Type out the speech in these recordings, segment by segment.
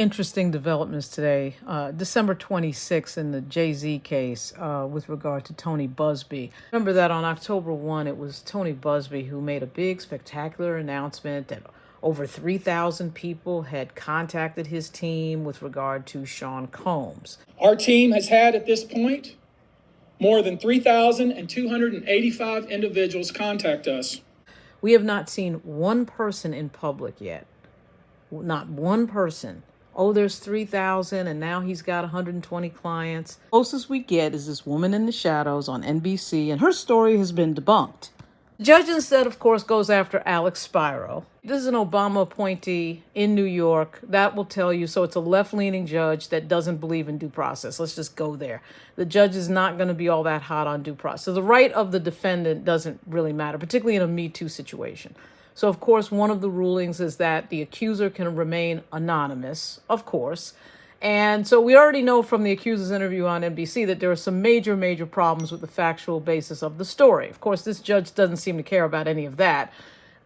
interesting developments today. December 26th in the Jay-Z case with regard to Tony Buzbee. Remember that on October 1, it was Tony Buzbee who made a big, spectacular announcement that over 3,000 people had contacted his team with regard to Sean Combs. Our team has had at this point more than 3,285 individuals contact us. We have not seen one person in public yet. Not one person. Oh, there's 3,000 and now he's got 120 clients. Closest we get is this woman in the shadows on NBC, and her story has been debunked. The judge instead, of course, goes after Alex Spiro. This is an Obama appointee in New York. That will tell you. So it's a left-leaning judge that doesn't believe in due process. Let's just go there. The judge is not going to be all that hot on due process. So the right of the defendant doesn't really matter, particularly in a Me Too situation. So, of course, one of the rulings is that the accuser can remain anonymous, of course. And so we already know from the accuser's interview on NBC that there are some major, major problems with the factual basis of the story. Of course, this judge doesn't seem to care about any of that.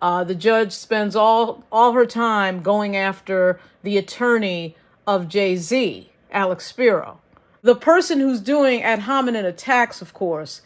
The judge spends all her time going after the attorney of Jay-Z, Alex Spiro. The person who's doing ad hominem attacks, of course,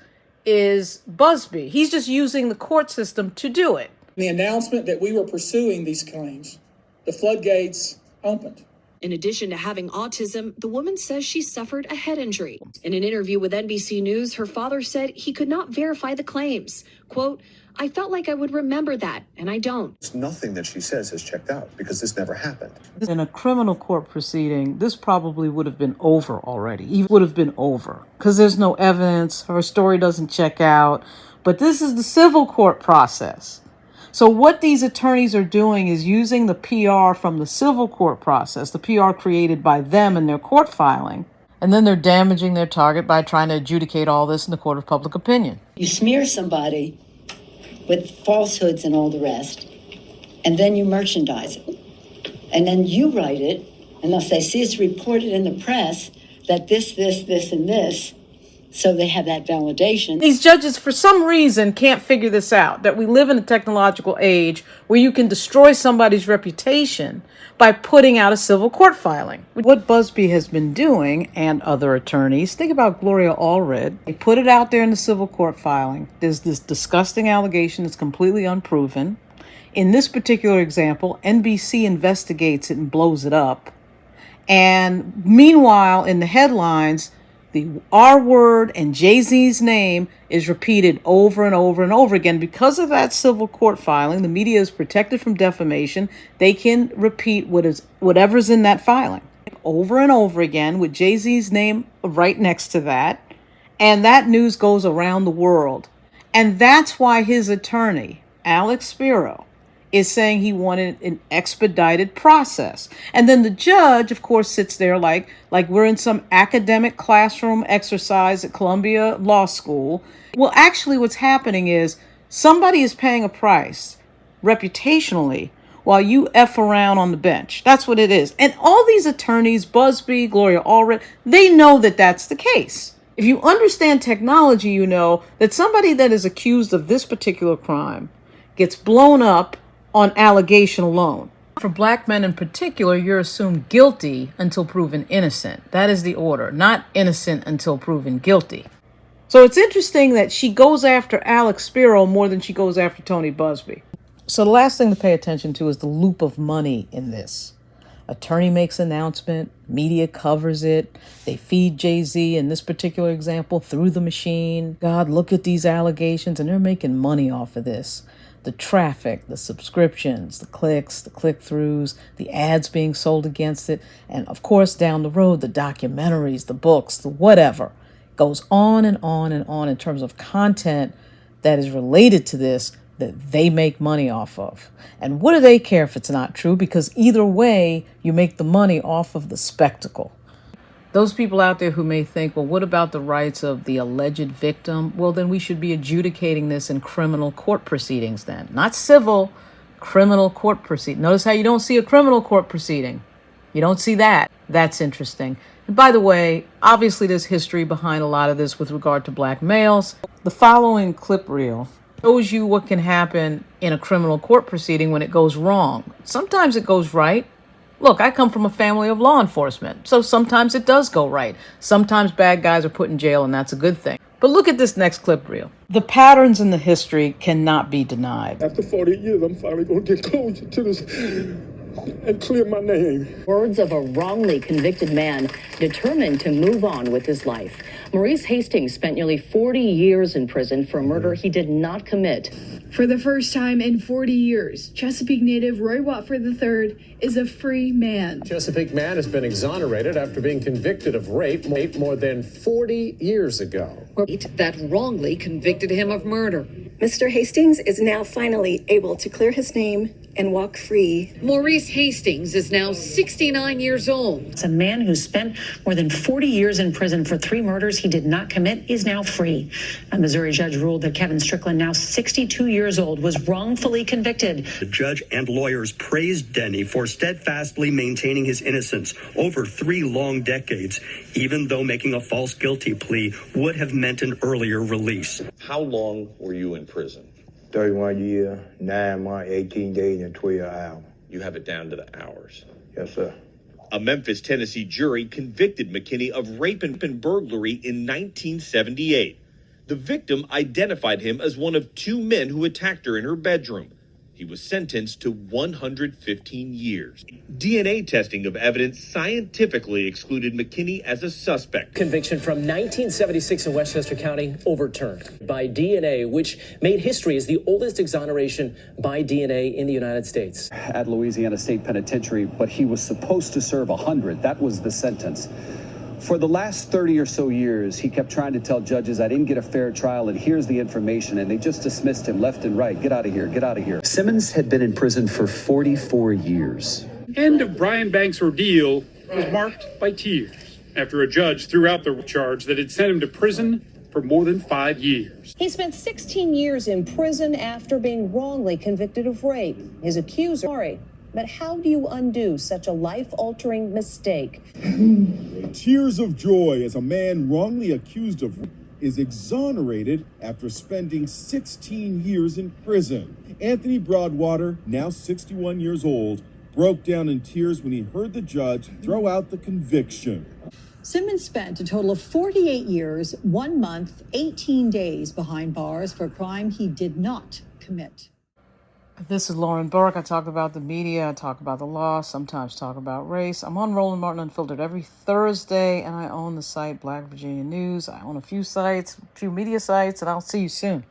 is Buzbee. He's just using the court system to do it. The announcement that we were pursuing these claims, the floodgates opened. In addition to having autism, the woman says she suffered a head injury. In an interview with NBC News, her father said he could not verify the claims. Quote, "I felt like I would remember that, and I don't." Nothing that she says has checked out because this never happened. In a criminal court proceeding, this probably would have been over already. It would have been over because there's no evidence. Her story doesn't check out. But this is the civil court process. So what these attorneys are doing is using the PR from the civil court process, the PR created by them in their court filing, and then they're damaging their target by trying to adjudicate all this in the court of public opinion. You smear somebody with falsehoods and all the rest, and then you merchandise it. And then you write it, and they'll say, see, it's reported in the press that this, and this. So they have that validation. These judges, for some reason, can't figure this out, that we live in a technological age where you can destroy somebody's reputation by putting out a civil court filing. What Buzbee has been doing, and other attorneys, think about Gloria Allred, they put it out there in the civil court filing. There's this disgusting allegation that's completely unproven. In this particular example, NBC investigates it and blows it up. And meanwhile, in the headlines, the R word and Jay-Z's name is repeated over and over and over again. Because of that civil court filing, the media is protected from defamation. They can repeat whatever's in that filing over and over again with Jay-Z's name right next to that. And that news goes around the world. And that's why his attorney, Alex Spiro, is saying he wanted an expedited process. And then the judge, of course, sits there like we're in some academic classroom exercise at Columbia Law School. Well, actually what's happening is somebody is paying a price reputationally while you F around on the bench. That's what it is. And all these attorneys, Buzbee, Gloria Allred, they know that that's the case. If you understand technology, you know that somebody that is accused of this particular crime gets blown up on allegation alone. For black men in particular, you're assumed guilty until proven innocent. That is the order, not innocent until proven guilty. So it's interesting that she goes after Alex Spiro more than she goes after Tony Buzbee. So the last thing to pay attention to is the loop of money in this. Attorney makes an announcement, media covers it, they feed Jay-Z in this particular example through the machine. God, look at these allegations, and they're making money off of this. The traffic, the subscriptions, the clicks, the click-throughs, the ads being sold against it, and of course down the road, the documentaries, the books, the whatever. Goes on and on and on in terms of content that is related to this that they make money off of. And what do they care if it's not true? Because either way, you make the money off of the spectacle. Those people out there who may think, well, what about the rights of the alleged victim? Well, then we should be adjudicating this in criminal court proceedings then. Not civil, criminal court proceeding. Notice how you don't see a criminal court proceeding. You don't see that. That's interesting. And by the way, obviously there's history behind a lot of this with regard to black males. The following clip reel shows you what can happen in a criminal court proceeding when it goes wrong. Sometimes it goes right. Look, I come from a family of law enforcement, so sometimes it does go right. Sometimes bad guys are put in jail, and that's a good thing. But look at this next clip reel. The patterns in the history cannot be denied. After 40 years, I'm finally going to get closer to this and clear my name. Words of a wrongly convicted man determined to move on with his life. Maurice Hastings spent nearly 40 years in prison for a murder he did not commit. For the first time in 40 years, Chesapeake native Roy Watford III is a free man. Chesapeake man has been exonerated after being convicted of rape more than 40 years ago. That wrongly convicted him of murder. Mr. Hastings is now finally able to clear his name and walk free. Maurice Hastings is now 69 years old. It's a man who spent more than 40 years in prison for 3 murders he did not commit is now free. A Missouri judge ruled that Kevin Strickland, now 62 years old, was wrongfully convicted. The judge and lawyers praised Denny for steadfastly maintaining his innocence over 3 long decades, even though making a false guilty plea would have meant an earlier release. How long were you in prison? 31 years, 9 months, 18 days, and 12 hours. You have it down to the hours. Yes, sir. A Memphis, Tennessee jury convicted McKinney of rape and burglary in 1978. The victim identified him as one of 2 men who attacked her in her bedroom. He was sentenced to 115 years. DNA testing of evidence scientifically excluded McKinney as a suspect. Conviction from 1976 in Westchester County overturned by DNA, which made history as the oldest exoneration by DNA in the United States. At Louisiana State Penitentiary, but he was supposed to serve 100. That was the sentence. For the last 30 or so years, he kept trying to tell judges, I didn't get a fair trial, and here's the information, and they just dismissed him left and right. Get out of here, get out of here. Simmons had been in prison for 44 years. End of Brian Banks' ordeal was marked by tears after a judge threw out the charge that had sent him to prison for more than 5 years. He spent 16 years in prison after being wrongly convicted of rape. His accuser, sorry. But how do you undo such a life-altering mistake? Tears of joy as a man wrongly accused of rape is exonerated after spending 16 years in prison. Anthony Broadwater, now 61 years old, broke down in tears when he heard the judge throw out the conviction. Simmons spent a total of 48 years, 1 month, 18 days behind bars for a crime he did not commit. This is Lauren Burke. I talk about the media, I talk about the law, sometimes talk about race. I'm on Roland Martin Unfiltered every Thursday, and I own the site Black Virginia News. I own a few sites, a few media sites, and I'll see you soon.